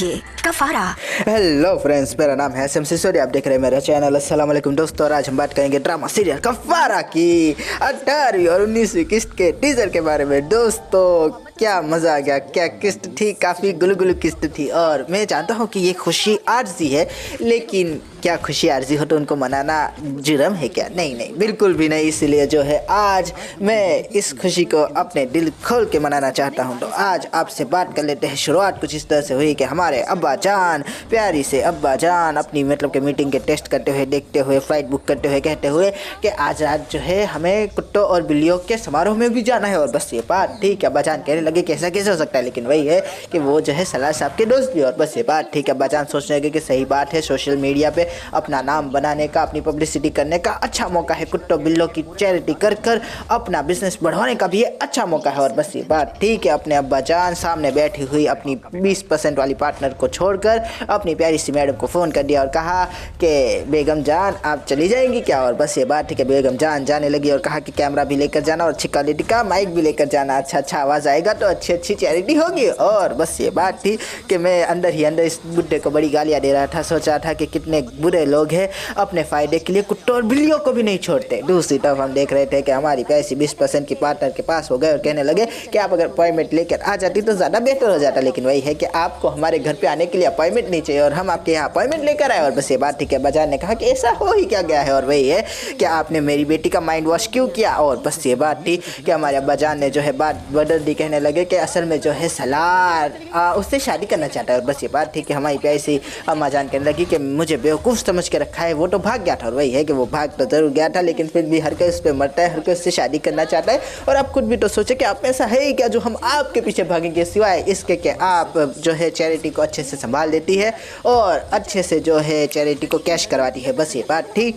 लीजिए कफारा। Hello friends, मेरा नाम है एसएम सिसोदिया, आप देख रहे हैं मेरा चैनल। अस्सलाम वालेकुम दोस्तों, और आज हम बात करेंगे ड्रामा सीरियल कफारा की 18वीं और 19वीं किस्त के टीजर के बारे में। दोस्तों क्या मज़ा आ गया, क्या किस्त थी, काफ़ी गुलगुलू किस्त थी। और मैं जानता हूँ कि ये खुशी आर्जी है, लेकिन क्या खुशी आर्जी हो तो उनको मनाना जुर्म है क्या? नहीं नहीं, बिल्कुल भी नहीं। इसलिए जो है आज मैं इस खुशी को अपने दिल खोल के मनाना चाहता हूँ। तो आज आपसे बात कर लेते हैं। शुरुआत कुछ इस तरह से हुई कि हमारे अब्बा जान, प्यारी से अब्बा जान अपनी मतलब के मीटिंग के टेस्ट करते हुए, देखते हुए, फ्लाइट बुक करते हुए कहते हुए कि आज रात जो है हमें कुत्तों और बिल्लियों के समारोह में भी जाना है। और बस ये बात ठीक है। अब्बा जान कहने लगे कि ऐसा कैसे हो सकता है, लेकिन वही है कि वो जो है सलार साहब के दोस्त भी। और बस ये बात ठीक है। अब्बा जान सोचने लगे कि सही बात है, सोशल मीडिया पे अपना नाम बनाने का, अपनी पब्लिसिटी करने का अच्छा मौका है। कुत्तों बिल्लों की चैरिटी कर कर अपना बिजनेस बढ़ाने का भी अच्छा मौका है। और बस ये बात ठीक है। अपने अब्बा जान सामने बैठी हुई अपनी 20% वाली पार्टनर को छोड़कर अपनी प्यारी सी मैडम को फ़ोन कर दिया और कहा कि बेगम जान आप चली जाएंगी क्या? और बस ये बात ठीक है। बेगम जान जाने लगी और कहा कि कैमरा भी लेकर जाना और अच्छी क्वालिटी का माइक भी लेकर जाना। अच्छा आवाज़ आएगा तो अच्छी अच्छी चैरिटी होगी। और बस ये बात थी कि मैं अंदर ही अंदर इस बुड्ढे को बड़ी गालियाँ दे रहा था। सोच रहा था कि कितने बुरे लोग हैं, अपने फ़ायदे के लिए कुत्तों और बिल्लियों को भी नहीं छोड़ते। दूसरी तरफ हम देख रहे थे कि हमारी पैसी 20% की पार्टनर के पास हो गए और कहने लगे कि आप अगर अपॉइंटमेंट लेकर आ जाती तो ज़्यादा बेहतर हो जाता। लेकिन वही है कि आपको हमारे घर पे आने के लिए अपॉइंटमेंट नहीं चाहिए और हम आपके यहाँ अपॉइंटमेंट लेकर आए। और बस ये बात ठीक है। बाजार ने कहा कि ऐसा हो ही क्या गया है, और वही है कि आपने मेरी बेटी का माइंड वॉश क्यों किया। और बस ये बात थी कि हमारे अब्बाजान ने जो है बात बदल दी, कहने लगे कि असल में जो है सलार उससे शादी करना चाहता है। और बस ये बात थी कि हमारी पैसी अम्मा जान कहने लगी कि मुझे बेवकूफ़ समझ के रखा है, वो तो भाग गया था। और वही है कि वो भाग तो जरूर गया था, लेकिन फिर भी हर कोई उस पर मरता है, हर कोई उससे शादी करना चाहता है। और आप खुद भी तो सोचे कि आप ऐसा है ही क्या जो हम आपके पीछे भागेंगे, सिवाय इसके कि आप जो है चैरिटी को अच्छे से संभाल देती है और अच्छे से जो है चैरिटी को कैश करवाती है। बस ये बात थी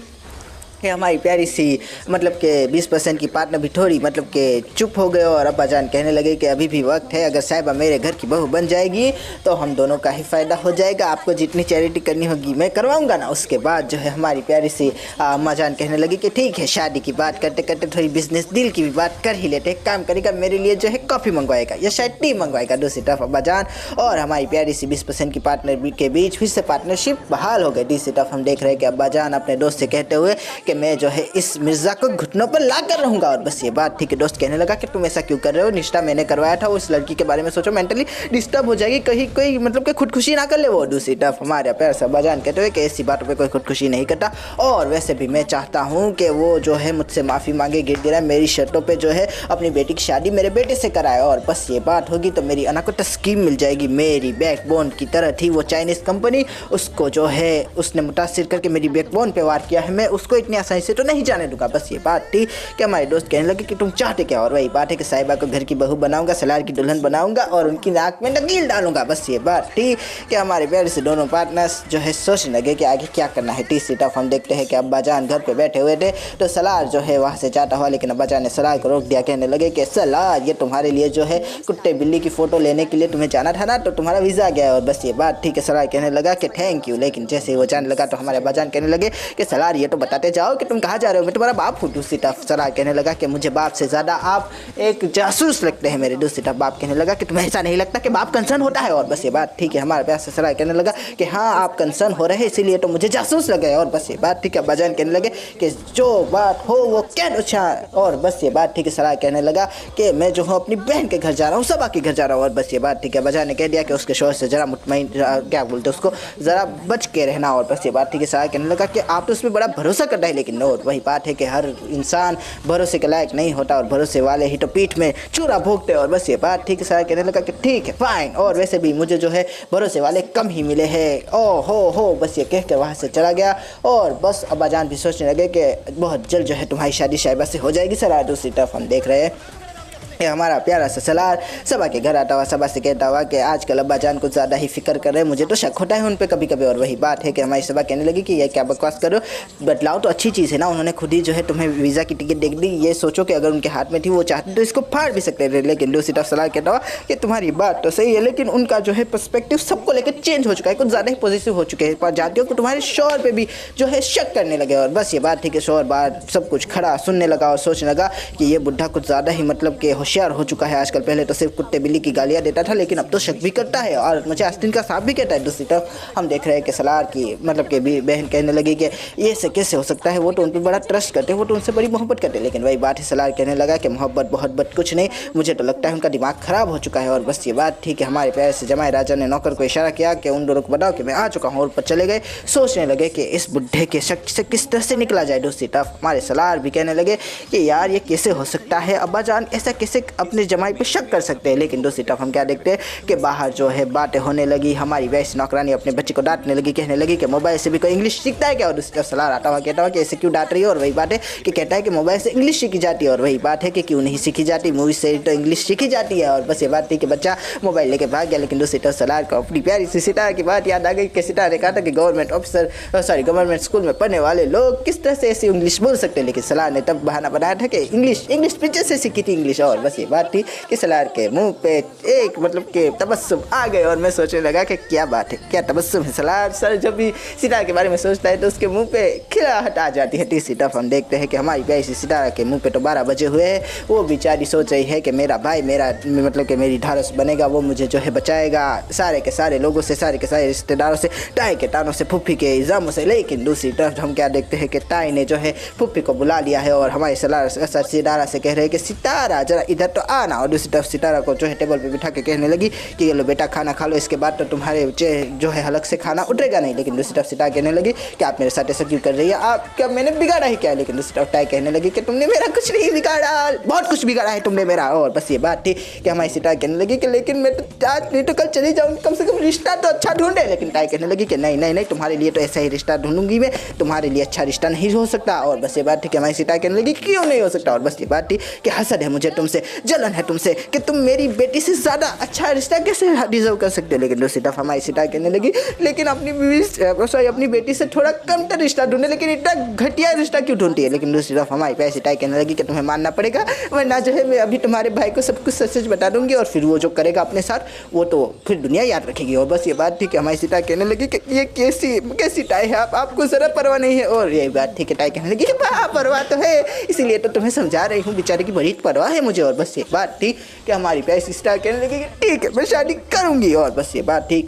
कि हमारी प्यारी सी मतलब के 20% की पार्टनर भी थोड़ी मतलब के चुप हो गए। और अब्बा जान कहने लगे कि अभी भी वक्त है, अगर साहिबा मेरे घर की बहू बन जाएगी तो हम दोनों का ही फ़ायदा हो जाएगा। आपको जितनी चैरिटी करनी होगी मैं करवाऊंगा ना। उसके बाद जो है हमारी प्यारी सी अम्मा जान कहने लगी कि ठीक है, शादी की बात करते करते थोड़ी बिजनेस डील की भी बात कर ही लेते। एक काम करेगा, मेरे लिए जो है कॉफ़ी मंगवाएगा या शायद टी मंगवाएगा। दूसरी तरफ अब्बा जान और हमारी प्यारी सी 20% की पार्टनर के बीच फिर से पार्टनरशिप बहाल हो गई। दूसरी तरफ हम देख रहे हैं कि अब्बा जान अपने दोस्त से कहते हुए कि मैं जो है इस मिर्ज़ा को घुटनों पर ला कर रहूँगा। और बस ये बात ठीक है। दोस्त कहने लगा कि तुम ऐसा क्यों कर रहे हो, निष्ठा मैंने करवाया था, उस लड़की के बारे में सोचो, मेंटली डिस्टर्ब हो जाएगी, कहीं कोई मतलब कि खुदकुशी ना कर ले वो। दूसरी तरफ हमारे प्यार से अब्बाजान कहते हुए कि ऐसी बातों पे कोई खुदकुशी नहीं करता, और वैसे भी मैं चाहता हूँ कि वो जो है मुझसे माफ़ी मांगे, गिड़गिड़ाए, मेरी शर्तों पर जो है अपनी बेटी की शादी मेरे बेटे से कराए। और बस ये बात होगी तो मेरी अना को तस्कीम मिल जाएगी। मेरी बैकबोन की तरह थी वो चाइनीज़ कंपनी, उसको जो है उसने मुतासिर करके मेरी बैकबोन पे वार किया है, मैं उसको इतनी आसानी से तो नहीं जाने दूंगा। बस ये बात थी कि हमारे दोस्त कहने लगे कि तुम चाहते क्या? और वही बात है कि साहिबा को घर की बहू बनाऊंगा, सलार की दुल्हन बनाऊंगा और उनकी नाक में नकील डालूंगा। बस ये बात थी कि हमारे प्यारे से दोनों पार्टनर्स जो है सोचने लगे कि आगे क्या करना है। तीसरी तरफ हम देखते हैं कि अब्बा जान घर पे बैठे हुए थे तो सलार जो है वहाँ से जाता हुआ, लेकिन अब्बा जान ने सलार को रोक दिया। कहने लगे कि सलार, ये तुम्हारे लिए जो है कुत्ते बिल्ली की फ़ोटो लेने के लिए तुम्हें जाना था ना, तो तुम्हारा वीज़ा आ गया है। और बस ये बात ठीक है। सलार कहने लगा कि थैंक यू, लेकिन जैसे ही वो जाने लगा तो हमारे अब्बा जान कहने लगे कि सलार ये तो बताते जाओ कि तुम कहाँ जा रहे हो, मैं तुम्हारा बाप हूँ। दूसरी तरफ सलार कहने लगा कि मुझे बाप से ज़्यादा आप एक जासूस लगते हैं मेरे। दूसरी तरफ बाप कहने लगा कि तुम्हें ऐसा नहीं लगता कि बाप कंसर्न होता है। और बस ये बात ठीक है। हमारे प्यार से सलार कहने लगा कि हाँ आप कंसर्न हो रहे हैं इसीलिए तो मुझे जासूस लगे। और बस ये बात ठीक है। अब्बा जान कहने लगे कि जो बात हो वो क्या अच्छा। और बस ये बात ठीक है। सलार कहने लगा कि मैं जो हूँ अपनी बहन के घर जा रहा हूँ, सबा के घर जा रहा हूँ। और बस ये बात ठीक है। अब्बा जान ने कह दिया कि उसके शोर से ज़रा मुतमईन क्या बोलते उसको ज़रा बच के रहना। और बस ये बात ठीक है। सलार कहने लगा कि आप तो उस पर बड़ा भरोसा कर रहे हैं, लेकिन नो, वही बात है कि हर इंसान भरोसे के लायक नहीं होता और भरोसे वाले ही तो पीठ में चूरा भोगते। और बस ये बात ठीक है। सारा कहने लगा कि ठीक है फाइन, और वैसे भी मुझे जो है भरोसे वाले कम ही मिले हैं। ओ हो बस ये कहकर वहाँ से चला गया। और बस अब्बाजान भी सोचने लगे कि बहुत जल्द जो है तुम्हारी शादी साहिबा से हो जाएगी। सर दूसरी तरफ हम देख रहे हैं हमारा प्यारा सा सलार सबा के घर आता हुआ सबा से कहता हुआ कि आजकल अब्बा जान कुछ ज़्यादा ही फिक्र कर रहे हैं, मुझे तो शक होता है उन पे कभी कभी। और वही बात है कि हमारी सबा कहने लगी कि ये क्या बकवास करो, बतलाओ तो अच्छी चीज़ है ना, उन्होंने खुद ही जो है तुम्हें वीज़ा की टिकट देख दी, ये सोचो कि अगर उनके हाथ में थी वो चाहते तो इसको फाड़ भी सकते थे। लेकिन दूसरी तरफ सलार कहता हुआ कि तुम्हारी बात तो सही है, लेकिन उनका जो है पर्सपेक्टिव सबको लेकर चेंज हो चुका है, कुछ ज़्यादा ही पॉजिटिव हो चुके हैं। पर जातियों को तुम्हारे शोर पर भी जो है शक करने लगे। और बस ये बात थी कि शोर बात सब कुछ खड़ा सुनने लगा और सोचने लगा कि ये बुढ़ा कुछ ज़्यादा ही मतलब कि होशियार हो चुका है आजकल। पहले तो सिर्फ कुत्ते बिल्ली की गालियाँ देता था, लेकिन अब तो शक भी करता है और मुझे आस्तीन का सांप भी कहता है। दूसरी तरफ हम देख रहे हैं कि सलार की मतलब कि बहन कहने लगी कि ये से कैसे हो सकता है, वो तो उन पर बड़ा ट्रस्ट करते हैं, वो तो उनसे बड़ी मोहब्बत करते हैं। लेकिन वही बात है, सलार कहने लगा कि मोहब्बत बहुत कुछ नहीं, मुझे तो लगता है उनका दिमाग खराब हो चुका है। और बस ये बात थी कि हमारे प्यारे से जमाई राजा ने नौकर को इशारा किया कि उन दोनों को बताओ कि मैं आ चुका हूँ, और ऊपर चले गए। सोचने लगे कि इस बुढ़े के शक से किस तरह से निकला जाए। दूसरी तरफ हमारे सलार भी कहने लगे कि यार ये कैसे हो सकता है, अब्बा जान ऐसा कैसे अपने जमाई पे शक कर सकते हैं। लेकिन दूसरी तरफ हम क्या देखते हैं कि बाहर जो है बातें होने लगी। हमारी वैसी नौकरानी अपने बच्चे को डांटने लगी, कहने लगी कि मोबाइल से भी कोई इंग्लिश सीखता है क्या। और दूसरी तरफ सलार आता हुआ कहता हुआ कि ऐसे क्यों डांट रही है। और वही बात है कि कहता है कि मोबाइल से इंग्लिश सीखी जाती है। और वही बात है कि क्यों नहीं सीखी जाती, मूवी से तो इंग्लिश सीखी जाती है। और बस ये बात थी कि बच्चा मोबाइल लेके भाग गया। लेकिन दूसरी तरफ सलार को अपनी प्यारी सी सितारा की बात याद आ गई कि सितारा ने कहा था कि गवर्नमेंट स्कूल में पढ़ने वाले लोग किस तरह से ऐसी इंग्लिश बोल सकते हैं। लेकिन सलार ने तब बहाना बनाया था कि इंग्लिश पिक्चर से सीखी थी इंग्लिश। और बस ये बात थी कि सलार के मुंह पे एक मतलब के तबस्सुम आ गए और मैं सोचने लगा कि क्या बात है, क्या तबस्सुम है। सलार सर जब भी सितारा के बारे में सोचता है तो उसके मुंह पे खिलाहट आ जाती है। तीसरी तरफ हम देखते हैं कि हमारी प्यारी सी सितारा के मुंह पे तो 12 बजे हुए हैं। वो बेचारी सोच रही है कि मेरा भाई मेरा मतलब कि मेरी ढारस बनेगा, वो मुझे जो है बचाएगा सारे के सारे लोगों से, सारे के सारे रिश्तेदारों से, टाई के तानों से, फुफ्फी के इल्ज़ामों से। लेकिन दूसरी तरफ हम क्या देखते हैं कि ताई ने जो है फुफ्फी को बुला लिया है और हमारे सितारा से कह रहे हैं कि सितारा जरा इधर तो आना। और दूसरी तरफ सितारा को जो है टेबल पे बिठा के कहने लगी कि ये लो बेटा खाना खा लो, इसके बाद तो तुम्हारे जो है हलक से खाना उतरेगा नहीं। लेकिन दूसरी तरफ सितारा कहने लगी कि आप मेरे साथ ऐसा क्यों कर रही है, आप क्या मैंने बिगाड़ा ही क्या। लेकिन दूसरी तरफ ताई कहने लगी कि तुमने मेरा कुछ नहीं बिगाड़ा, बहुत कुछ बिगाड़ा है तुमने मेरा। और बस ये बात थी कि हमारी सितारा कहने लगी कि लेकिन मैं तो आज नहीं तो कल चली जाऊँगी, कम से कम रिश्ता तो अच्छा ढूंढे। लेकिन ताई कहने लगी कि नहीं तुम्हारे लिए तो ऐसा ही रिश्ता ढूंढूंगी मैं, तुम्हारे लिए अच्छा रिश्ता नहीं हो सकता। और बस ये बात थी कि हमारी सितारा कहने लगी क्यों नहीं हो सकता। और बस ये बात थी कि हसद है मुझे तुमसे, जलन है तुमसे कि तुम मेरी बेटी से ज़्यादा अच्छा रिश्ता कैसे डिजर्व कर सकते हो। लेकिन दूसरी तरफ हमारी सितारा कहने लगी लेकिन अपनी बेटी से थोड़ा कमतर रिश्ता ढूंढे, लेकिन इतना घटिया रिश्ता क्यों ढूंढती है। लेकिन दूसरी तरफ हमारी प्यारी सितारा कहने लगी कि तुम्हें मानना पड़ेगा, वरना जो है मैं अभी तुम्हारे भाई को सब कुछ सच बता दूंगी और फिर वो जो करेगा अपने साथ वो तो फिर दुनिया याद रखेगी। और बस ये बात थी कि हमारी सितारा कहने लगी कि ये कैसी टाई है, आपको ज़रा परवाह नहीं है। और ये बात थी कि टाई कहने लगी कि परवाह तो है, इसीलिए तो तुम्हें समझा रही हूँ, बेचारे की बड़ी परवाह है मुझे। और बस ये बात थी कि हमारी प्यारी सिस्टर कहने लगी कि ठीक है मैं शादी करूँगी। और बस ये बात थी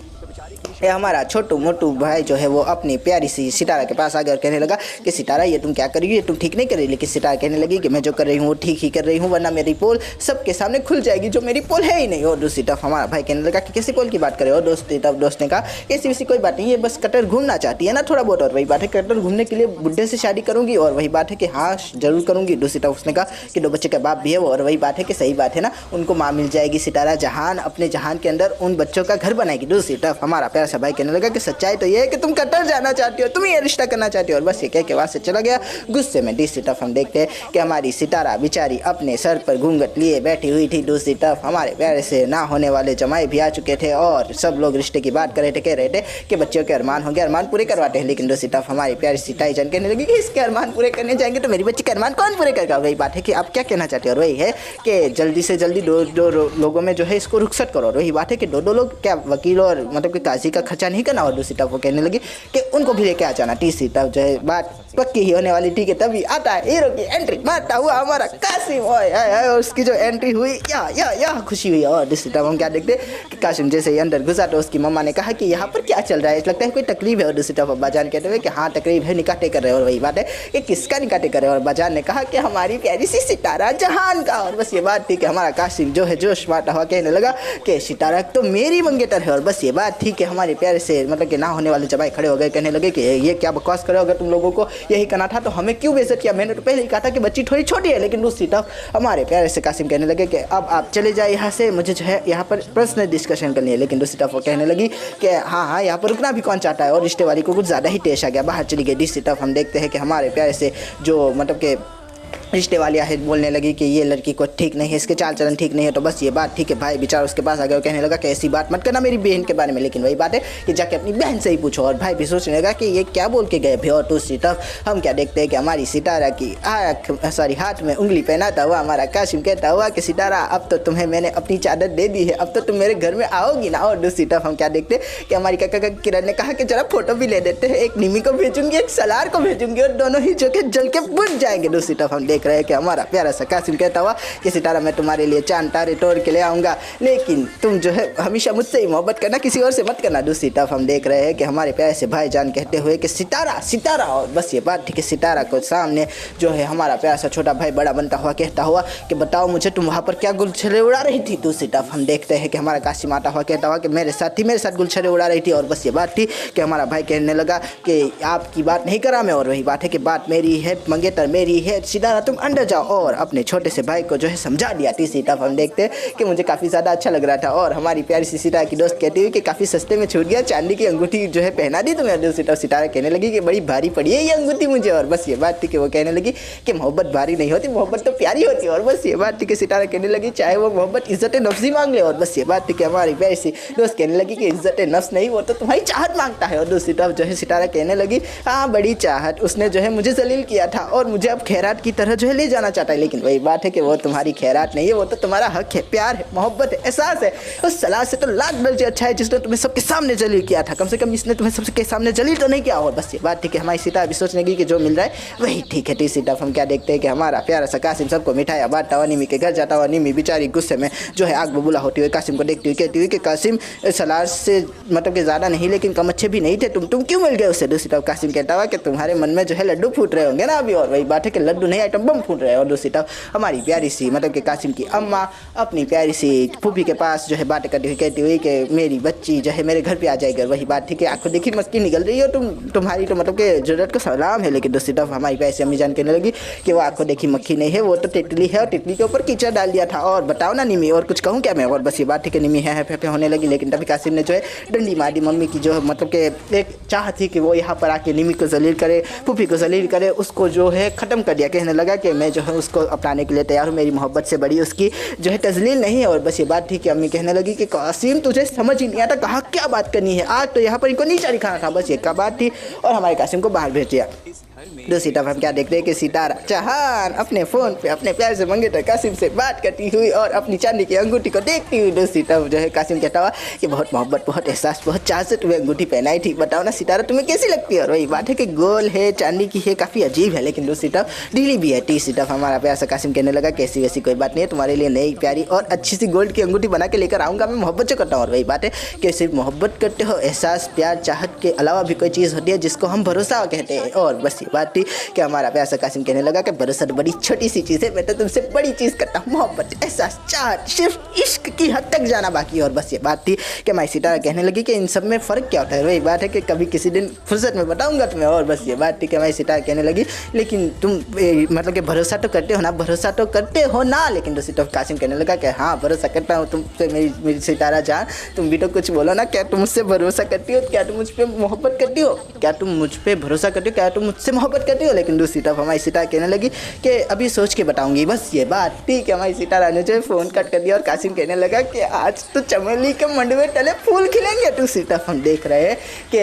ये हमारा छोटू मोटू भाई जो है वो अपनी प्यारी सी सितारा के पास आ गया और कहने लगा कि सितारा ये तुम क्या कर रही हो, ये तुम ठीक नहीं कर रही। लेकिन सितारा कहने लगी कि मैं जो कर रही हूँ वो ठीक ही कर रही हूँ, वरना मेरी पोल सबके सामने खुल जाएगी, जो मेरी पोल है ही नहीं। और दूसरी तरफ हमारा भाई कहने लगा कि किसी पोल की बात करे। और दूसरी तरफ दोस्त ने कहा कि ऐसी कोई बात नहीं, ये बस कटर घूमना चाहती है ना थोड़ा बहुत। और वही बात है कटर घूमने के लिए बुढ़े से शादी करूँगी। और वही बात है कि हाँ जरूर करूँगी। दूसरी तरफ उसने कहा कि 2 बच्चे का बाप भी है वो। और वही बात है कि सही बात है ना, उनको माँ मिल जाएगी, सितारा जहान अपने जहान के अंदर उन बच्चों का घर बनाएगी। दूसरी तरफ हमारा प्यारा सा भाई कहने लगा कि सच्चाई तो ये है कि तुम कतर जाना चाहती हो, तुम ये रिश्ता करना चाहती हो। और बस ये कह के वहाँ से चला गया गुस्से में। दूसरी तरफ हम देखते हैं कि हमारी सितारा बेचारी अपने सर पर घूंघट लिए बैठी हुई थी। दूसरी तरफ हमारे प्यारे से ना होने वाले जमाई भी आ चुके थे और सब लोग रिश्ते की बात कर रहे थे, कह रहे थे कि बच्चों के अरमान होंगे, अरमान पूरे करवाते हैं। लेकिन दूसरी तरफ हमारी प्यारी सी ताई जान कहने लगी कि इसके अरमान पूरे करने जाएंगे तो मेरी बच्ची के अरमान कौन पूरे करेगा। वही बात है कि आप क्या कहना चाहते हो। और वही है कि जल्दी से जल्दी दो लोगों में जो है इसको रुखसत करो। और वही बात है कि दो लोग क्या वकील और मतलब कि काजी का खर्चा नहीं करना। और दूसरी तरफ वो कहने लगी कि उनको भी लेके आ जाना। तीसरी तरफ जो है बात पक्की ही होने वाली। ठीक है, तभी आता है हीरो की एंट्री, मारता हुआ हमारा कासिम। और उसकी जो एंट्री हुई या खुशी हुई। और दूसरी तरफ हम क्या देखते कि कासिम जैसे ही अंदर घुसा तो उसकी मम्मा ने कहा कि यहाँ पर क्या चल रहा है, लगता है कोई तकलीफ है। और दूसरी तरफ अब्बाजान कहते हुए कि हाँ तकलीफ है, निकाटे कर रहे हैं। और वही बात है कि किसका निकाटे कर रहे हैं। और अब्बाजान ने कहा कि हमारी प्यारी सी सितारा जहान का। और बस ये बात थी कि हमारा कासिम जो है जोश बांटा हुआ कहने लगा कि सितारा तो मेरी मंगेतर है। और बस ये बात थी कि हमारे प्यारे से मतलब कि ना होने वाले जमाई खड़े हो गए, कहने लगे कि ये क्या बकवास करो, अगर तुम लोगों को यही करना था तो हमें क्यों बेइज्जत किया, मैंने तो पहले ही कहा था कि बच्ची थोड़ी छोटी है। लेकिन दूसरी तरफ हमारे प्यारे से कासिम कहने लगे कि अब आप चले जाए यहाँ से, मुझे जो है यहाँ पर पर्सनल डिस्कशन करनी है। लेकिन दूसरी तरफ वो कहने लगी कि हाँ यहाँ पर रुकना भी कौन चाहता है। और रिश्ते वाली को कुछ ज़्यादा ही टेश आ गया, बाहर चली गई। दूसरी तरफ हम देखते हैं कि हमारे प्यारे से जो मतलब कि रिश्ते वाली है बोलने लगी कि ये लड़की को ठीक नहीं है, इसके चाल चलन ठीक नहीं है। तो बस ये बात ठीक है, भाई बेचारा उसके पास आ गया और कहने लगा कि ऐसी बात मत करना मेरी बहन के बारे में। लेकिन वही बात है कि जाके अपनी बहन से ही पूछो। और भाई भी सोचने लगा कि ये क्या बोल के गए भी। और दूसरी तरफ हम क्या देखते हैं कि हमारी सितारा की हाथ में उंगली पहनाता हुआ हमारा कासिम कहता हुआ कि सितारा अब तो तुम्हें मैंने अपनी चादर दे दी है, अब तो तुम मेरे घर में आओगी ना। और दूसरी तरफ हम क्या देखते हैं कि हमारी काका किरण ने कहा कि जरा फोटो भी ले देते हैं, एक निमी को भेजूंगी, एक सलार को भेजूंगी और दोनों ही जो कि जल के बुझ जाएंगे। दूसरी तरफ हम देख देख रहे हैं कि हमारा प्यारा सा कासिम कहता हुआ कि सितारा मैं तुम्हारे लिए चांद तारे तोड़ के ले आऊँगा, लेकिन तुम जो है हमेशा मुझसे ही मोहब्बत करना, किसी और से मत करना। दूसरी तरफ हम देख रहे हैं कि हमारे प्यारे से भाईजान कहते हुए कि सितारा सितारा, और बस ये बात थी कि सितारा को सामने जो है हमारा प्यारा सा छोटा भाई बड़ा बनता हुआ कहता हुआ कि बताओ मुझे तुम वहाँ पर क्या गुलछड़े उड़ा रही थी। दूसरी तरफ हम देखते हैं कि हमारा कासिम आता हुआ कहता हुआ कि मेरे साथ गुलछड़े उड़ा रही थी, और बस ये बात थी कि हमारा भाई कहने लगा कि आपकी बात नहीं करा मैं, और वही बात है कि बात मेरी है, मंगेतर मेरी है, सितारा तुम अंदर जाओ, और अपने छोटे से भाई को जो है समझा दिया। तीसरी तरफ हम देखते हैं कि मुझे काफ़ी ज़्यादा अच्छा लग रहा था, और हमारी प्यारी सी सितारा की दोस्त कहती हुई कि काफ़ी सस्ते में छूट गया, चांदी की अंगूठी जो है पहना दी तुम्हें। दूसरी तरफ सितारा कहने लगी कि बड़ी भारी पड़ी है ये अंगूठी मुझे, और बस ये बात थी कि वो कहने लगी कि मोहब्बत भारी नहीं होती, मोहब्बत तो प्यारी होती है, और बस ये बात थी कि सितारा कहने लगी चाहे वो मोहब्बत इज्जत नफ्स मांग ले, और बस ये बात थी कि हमारी प्यारी सी दोस्त कहने लगी कि इज्जत नफ्स नहीं, वो तो तुम्हारी चाहत मांगता है। और दूसरी तरफ जो है सितारा कहने लगी हाँ बड़ी चाहत, उसने जो है मुझे जलील किया था और मुझे अब खैरात की तरह जो है ले जाना चाहता है, लेकिन वही बात है कि वो तुम्हारी खैरात नहीं है, वो तो तुम्हारा हक है, प्यार है, मोहब्बत है, एहसास है। उस सलाह से तो लाख दर्जे अच्छा है जिसने तुम्हें सबके सामने जलील किया था, कम से कम इसने तुम्हें सबके सामने जलील तो नहीं किया। और बस ये बात थी कि हमारी सितारा भी सोचने लगी कि जो मिल रहा है वही ठीक है। तीसरी तरफ हम क्या देखते हैं कि हमारा प्यारा सा कासिम सबको मिठाइयाँ बांटता हुआ निमी के घर जाता हुआ, निमी बेचारी गुस्से में जो है आग बबूला होती हुई कासिम को देखती हुई कहती हुई कि कासिम सलाद से मतलब कि ज़्यादा नहीं लेकिन कम अच्छे भी नहीं थे, तुम क्यों मिल गए उससे। दूसरी तरफ कासिम कहता हुआ कि तुम्हारे मन में जो है लड्डू फूट रहे होंगे ना अभी, और वही बात है कि लड्डू नहीं आइटम बम फूट रहे हैं। और दूसरी तरफ हमारी प्यारी सी मतलब कि कासिम की अम्मा अपनी प्यारी सी फूफी के पास जो है बातें करती हुई कहती हुई कि मेरी बच्ची जो है मेरे घर पे आ जाएगी, और वही बात थी कि आंखों देखी मस्ती निकल रही हो तुम्हारी तो मतलब कि जरूरत का सलाम है। लेकिन दूसरी तरफ हमारी पैसे अम्मी जान कहने लगी कि वो आंखों देखी मक्खी नहीं है, वो तो तितली है, और तितली के ऊपर कीचड़ डाल दिया था। और बताओ ना निमी, और कुछ कहूँ क्या मैं। और बस ये बात थी कि निमी है पे होने लगी, लेकिन तभी कासिम ने जो है डंडी मार दी। मम्मी की जो है मतलब कि एक चाह थी कि वो यहाँ पर आके निमी को जलील करे, फूफी को जलील करे, उसको जो है ख़त्म कर दिया। कहने लगा कि मैं जो है उसको अपनाने के लिए तैयार हूँ, मेरी मोहब्बत से बड़ी उसकी जो है तजलील नहीं है। और बस ये बात थी कि अम्मी कहने लगी कि कासिम तुझे समझ ही नहीं आता कहाँ क्या बात करनी है, आज तो यहाँ पर इनको नीचा दिखाना था, बस ये क्या बात थी। और हमारे कासिम को बाहर भेज दिया। दूसरी तरफ हम क्या देखते हैं कि सितारा जहान अपने फ़ोन पे अपने प्यार से मंगेतर कासिम से बात करती हुई और अपनी चांदी की अंगूठी को देखती हुई। दूसरी तरफ जो है कासिम कहता हुआ कि बहुत मोहब्बत, बहुत एहसास, बहुत चाह से तुम्हें अंगूठी पहनाई थी, बताओ ना सितारा तुम्हें कैसी लगती है। और वही बात है कि गोल है, चांदी की है, काफ़ी अजीब है, लेकिन दूसरी तरफ ढीली भी है। तीसरी तरफ हमारा प्यार से कासिम कहने लगा कैसी वैसी कोई बात नहीं है, तुम्हारे लिए नई प्यारी और अच्छी सी गोल्ड की अंगूठी बना के लेकर आऊँगा, मैं मोहब्बत से करता हूँ। और वही बात है कि सिर्फ मोहब्बत करते हो, एहसास प्यार चाहत के अलावा भी कोई चीज़ होती है जिसको हम भरोसा कहते हैं। और बस ये बात थी कि हमारा प्यार से कासिम कहने लगा कि भरोसा तो बड़ी छोटी सी चीज़ है, मैं तो तुमसे बड़ी चीज़ करता हूँ, मोहब्बत, एहसास, चाहत, सिर्फ इश्क की हद तक जाना बाकी। और बस ये बात थी कि मैं सितारा कहने लगी कि इन सब में फ़र्क क्या होता है। वही बात है कि कभी किसी दिन फुर्सत में बताऊंगा तुम्हें। और बस ये बात थी कि मैं सितारा कहने लगी लेकिन तुम मतलब कि भरोसा तो करते हो ना, भरोसा तो करते हो ना। लेकिन दूसरी तरफ कासिम कहने लगा कि हाँ भरोसा करता हूँ तुमसे, मेरी सितारा जान, तुम भी तो कुछ बोलो ना, क्या तुम मुझसे भरोसा करती हो, क्या तुम मुझ पर मोहब्बत करती हो, क्या तुम मुझ पर भरोसा करती हो, क्या तुम मुझसे मोहब्बत करती हो। लेकिन दूसरी तरफ हमारी सितारा कहने लगी कि अभी सोच के बताऊंगी। बस ये बात ठीक है, हमारी सितारा ने जो फ़ोन कट कर दिया और कासिम कहने लगा कि आज तो चमेली के मंडवे तले फूल खिलेंगे। दूसरी तरफ हम देख रहे हैं कि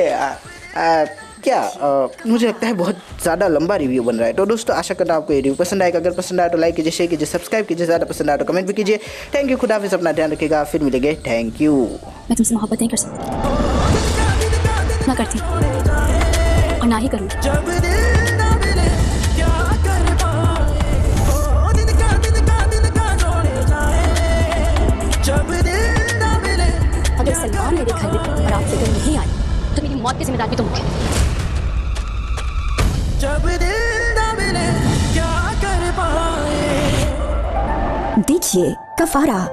मुझे लगता है बहुत ज़्यादा लंबा रिव्यू बन रहा है। तो दोस्तों आशा करता हूँ आपको ये रिव्यू पसंद आएगा, अगर पसंद आया तो लाइक कीजिए, शेयर कीजिए, सब्सक्राइब कीजिए, ज़्यादा पसंद आया तो कमेंट भी कीजिए। थैंक यू, खुदा हाफिज़, अपना ध्यान रखिएगा, फिर मिलेंगे। Thank you. मैं तुमसे मोहब्बत नहीं कर सकती, ना करती और ना ही करूँगी। अगर सलमान मेरे घर में और आप लेकर नहीं आए तो मेरी मौत की जिम्मेदारी भी तुम है। देखिए कफारा।